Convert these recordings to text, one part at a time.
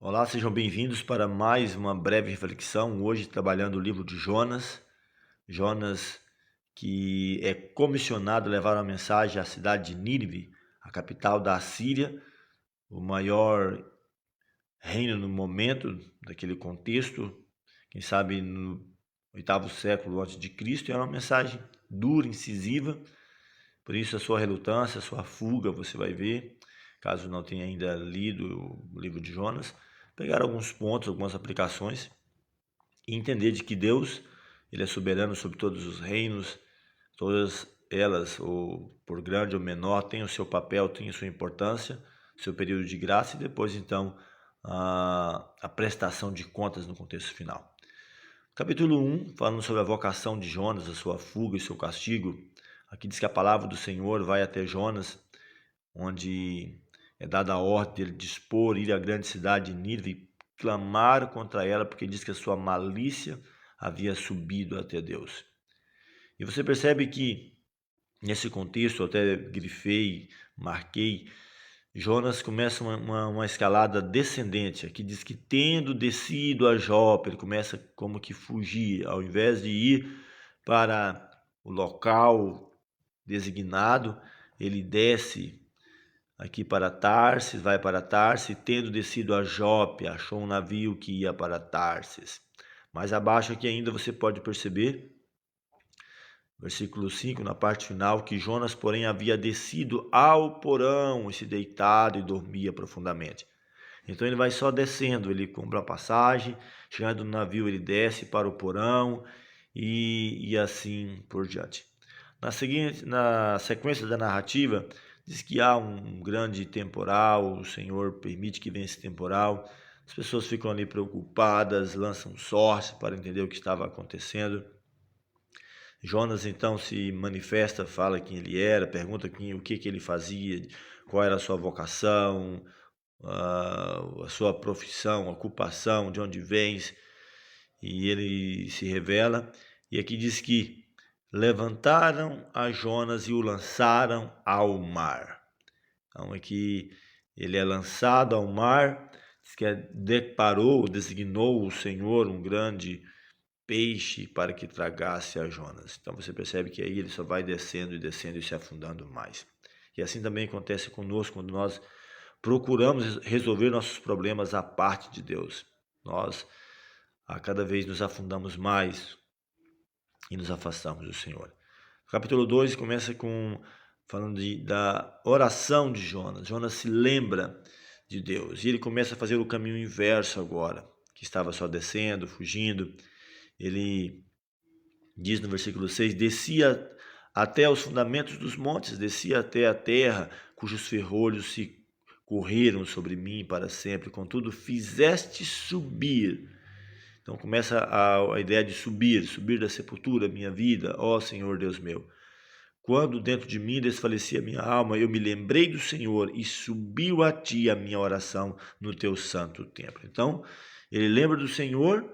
Olá, sejam bem-vindos para mais uma breve reflexão. Hoje, trabalhando o livro de Jonas. Jonas, que é comissionado a levar uma mensagem à cidade de Nínive, a capital da Assíria, o maior reino no momento, daquele contexto, quem sabe no oitavo século antes de Cristo. É uma mensagem dura, incisiva, por isso a sua relutância, a sua fuga, você vai ver, caso não tenha ainda lido o livro de Jonas, pegar alguns pontos, algumas aplicações e entender de que Deus, ele é soberano sobre todos os reinos, todas elas, ou por grande ou menor, têm o seu papel, têm a sua importância, seu período de graça e depois então a prestação de contas no contexto final. Capítulo 1, falando sobre a vocação de Jonas, a sua fuga e seu castigo. Aqui diz que a palavra do Senhor vai até Jonas, onde é dada a ordem de ele dispor, ir à grande cidade de Nínive e clamar contra ela, porque diz que a sua malícia havia subido até Deus. E você percebe que, nesse contexto, eu até grifei, marquei, Jonas começa uma escalada descendente. Aqui diz que tendo descido a Jope, ele começa como que fugir, ao invés de ir para o local designado, ele desce aqui para Tarsis, vai para Tarsis, tendo descido a Jope, achou um navio que ia para Tarsis. Mais abaixo aqui ainda você pode perceber, versículo 5, na parte final, que Jonas, porém, havia descido ao porão e se deitado e dormia profundamente. Então ele vai só descendo, ele compra a passagem, chegando no navio ele desce para o porão e assim por diante. Na sequência da narrativa, diz que há um grande temporal, o Senhor permite que venha esse temporal, as pessoas ficam ali preocupadas, lançam sorte para entender o que estava acontecendo. Jonas então se manifesta, fala quem ele era, pergunta o que ele fazia, qual era a sua vocação, a sua profissão, ocupação, de onde vens, e ele se revela. E aqui diz que levantaram a Jonas e o lançaram ao mar. Então aqui ele é lançado ao mar, diz que deparou, designou o Senhor um grande peixe para que tragasse a Jonas. Então você percebe que aí ele só vai descendo e descendo e se afundando mais. E assim também acontece conosco quando nós procuramos resolver nossos problemas à parte de Deus. Nós a cada vez nos afundamos mais e nos afastamos do Senhor. O capítulo 2 começa falando da oração de Jonas. Jonas se lembra de Deus e ele começa a fazer o caminho inverso agora, que estava só descendo, fugindo. Ele diz no versículo 6, descia até os fundamentos dos montes, descia até a terra, cujos ferrolhos se correram sobre mim para sempre, contudo fizeste subir. Então começa a ideia de subir da sepultura, minha vida, ó Senhor Deus meu. Quando dentro de mim desfalecia a minha alma, eu me lembrei do Senhor e subiu a ti a minha oração no teu santo templo. Então, ele lembra do Senhor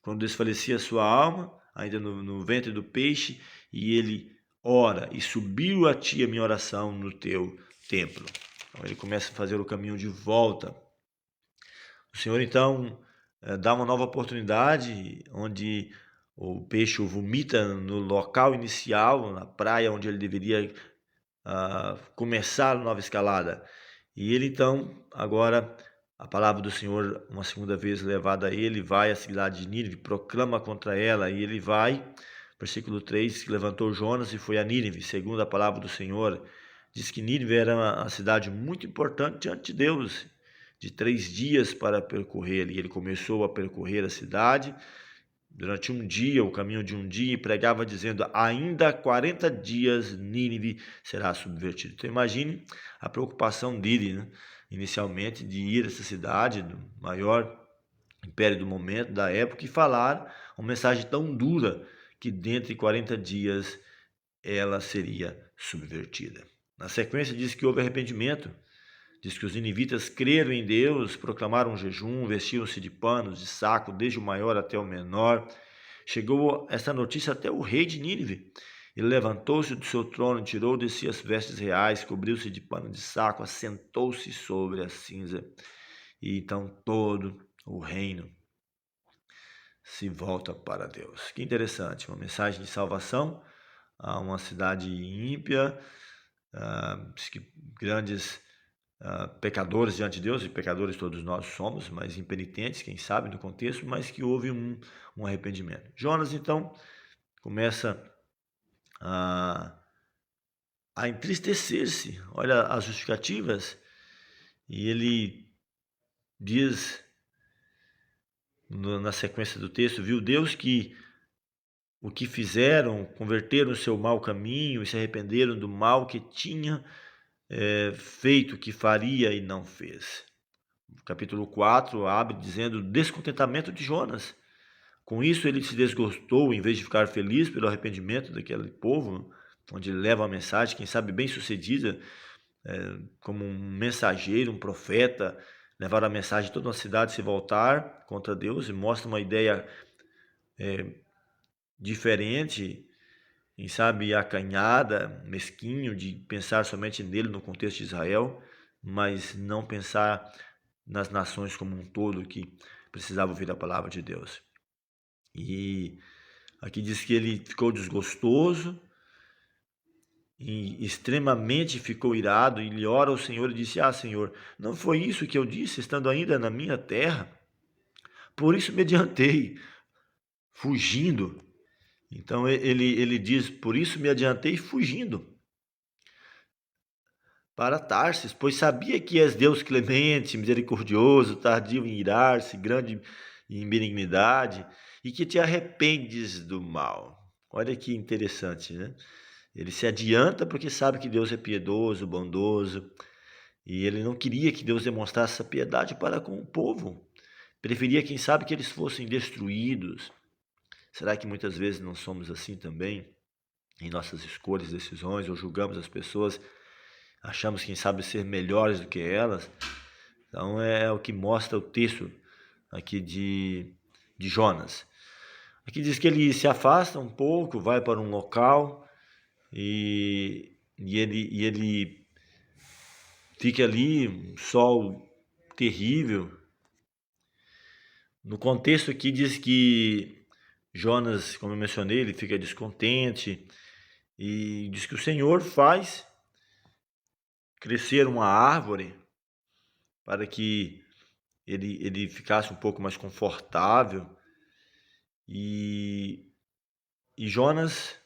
quando desfalecia a sua alma, ainda no ventre do peixe, e ele ora, e subiu a ti a minha oração no teu templo. Então ele começa a fazer o caminho de volta. O Senhor então dá uma nova oportunidade, onde o peixe o vomita no local inicial, na praia onde ele deveria começar a nova escalada. E ele então, agora, a palavra do Senhor, uma segunda vez levada a ele, vai à cidade de Nínive, proclama contra ela, e ele vai, versículo 3, que levantou Jonas e foi a Nínive, segundo a palavra do Senhor. Diz que Nínive era uma cidade muito importante diante de Deus, de 3 dias para percorrer, e ele começou a percorrer a cidade, durante um dia, o caminho de um dia, e pregava dizendo, ainda 40 dias Nínive será subvertido. Então imagine a preocupação dele, né? Inicialmente, de ir a essa cidade, do maior império do momento, da época, e falar uma mensagem tão dura, que dentro de 40 dias ela seria subvertida. Na sequência diz que houve arrependimento, diz que os ninivitas creram em Deus, proclamaram um jejum, vestiram-se de panos, de saco, desde o maior até o menor. Chegou essa notícia até o rei de Nínive. Ele levantou-se do seu trono, tirou de si as vestes reais, cobriu-se de pano de saco, assentou-se sobre a cinza e então todo o reino se volta para Deus. Que interessante, uma mensagem de salvação a uma cidade ímpia, que grandes pecadores diante de Deus, e pecadores todos nós somos, mas impenitentes, quem sabe, no contexto, mas que houve um arrependimento. Jonas, então, começa a entristecer-se, olha as justificativas, e ele diz, na sequência do texto, viu Deus que o que fizeram, converteram o seu mau caminho e se arrependeram do mal que tinha feito, que faria e não fez. O capítulo 4 abre dizendo descontentamento de Jonas. Com isso ele se desgostou, em vez de ficar feliz pelo arrependimento daquele povo, onde ele leva uma mensagem, quem sabe bem sucedida, como um mensageiro, um profeta, levar a mensagem de toda uma cidade se voltar contra Deus, e mostra uma ideia diferente, quem sabe acanhada, mesquinho, de pensar somente nele no contexto de Israel, mas não pensar nas nações como um todo que precisavam ouvir a palavra de Deus. E aqui diz que ele ficou desgostoso e extremamente ficou irado, e ele ora ao Senhor e disse: Senhor, não foi isso que eu disse, estando ainda na minha terra? Por isso me adiantei, fugindo. Então ele diz: por isso me adiantei fugindo para Tarsis, pois sabia que és Deus clemente, misericordioso, tardio em irar-se, grande em benignidade, e que te arrependes do mal. Olha que interessante, né? Ele se adianta porque sabe que Deus é piedoso, bondoso, e ele não queria que Deus demonstrasse essa piedade para com o povo. Preferia, quem sabe, que eles fossem destruídos. Será que muitas vezes não somos assim também? Em nossas escolhas, decisões, ou julgamos as pessoas, achamos, quem sabe, ser melhores do que elas. Então é o que mostra o texto aqui de Jonas. Aqui diz que ele se afasta um pouco, vai para um local e ele fica ali, um sol terrível. No contexto aqui diz que Jonas, como eu mencionei, ele fica descontente e diz que o Senhor faz crescer uma árvore para que ele ficasse um pouco mais confortável, e Jonas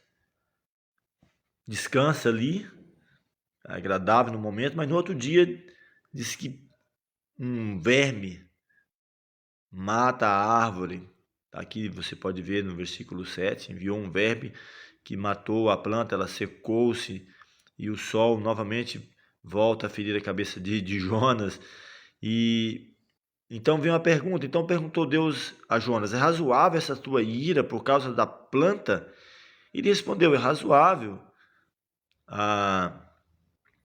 descansa ali, agradável no momento, mas no outro dia diz que um verme mata a árvore. Aqui você pode ver no versículo 7, enviou um verme que matou a planta, ela secou-se, e o sol novamente volta a ferir a cabeça de Jonas. E então vem uma pergunta, então perguntou Deus a Jonas: é razoável essa tua ira por causa da planta? Ele respondeu: é razoável